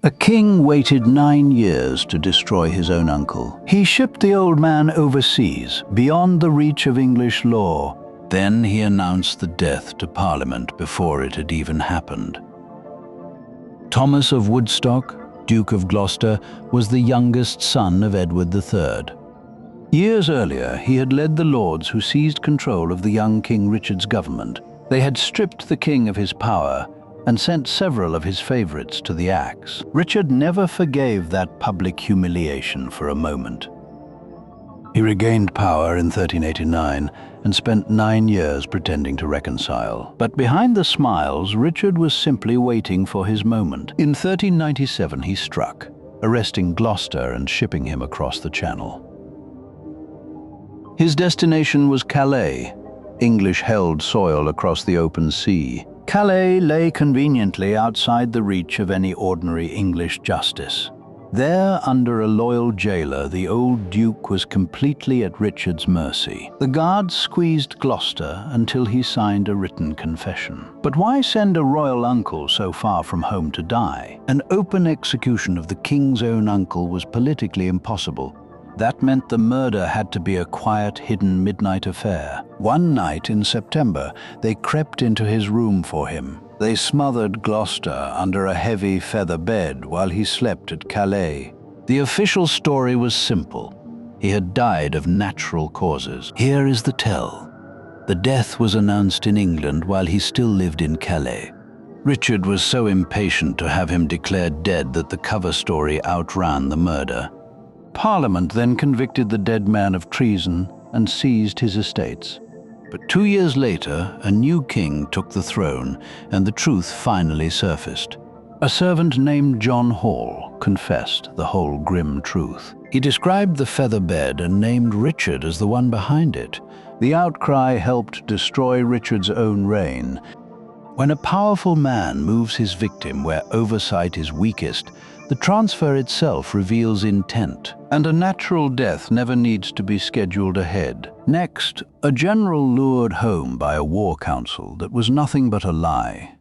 A king waited 9 years to destroy his own uncle. He shipped the old man overseas, beyond the reach of English law. Then he announced the death to Parliament before it had even happened. Thomas of Woodstock, Duke of Gloucester, was the youngest son of Edward III. Years earlier, he had led the lords who seized control of the young King Richard's government. They had stripped the king of his power and sent several of his favorites to the axe. Richard never forgave that public humiliation for a moment. He regained power in 1389 and spent 9 years pretending to reconcile. But behind the smiles, Richard was simply waiting for his moment. In 1397 he struck, arresting Gloucester and shipping him across the Channel. His destination was Calais, English-held soil across the open sea. Calais lay conveniently outside the reach of any ordinary English justice. There, under a loyal jailer, the old Duke was completely at Richard's mercy. The guards squeezed Gloucester until he signed a written confession. But why send a royal uncle so far from home to die? An open execution of the king's own uncle was politically impossible. That meant the murder had to be a quiet, hidden midnight affair. One night in September, they crept into his room for him. They smothered Gloucester under a heavy feather bed while he slept at Calais. The official story was simple. He had died of natural causes. Here is the tell. The death was announced in England while he still lived in Calais. Richard was so impatient to have him declared dead that the cover story outran the murder. Parliament then convicted the dead man of treason and seized his estates. But 2 years later, a new king took the throne, and the truth finally surfaced. A servant named John Hall confessed the whole grim truth. He described the feather bed and named Richard as the one behind it. The outcry helped destroy Richard's own reign. When a powerful man moves his victim where oversight is weakest, the transfer itself reveals intent, and a natural death never needs to be scheduled ahead. Next, a general lured home by a war council that was nothing but a lie.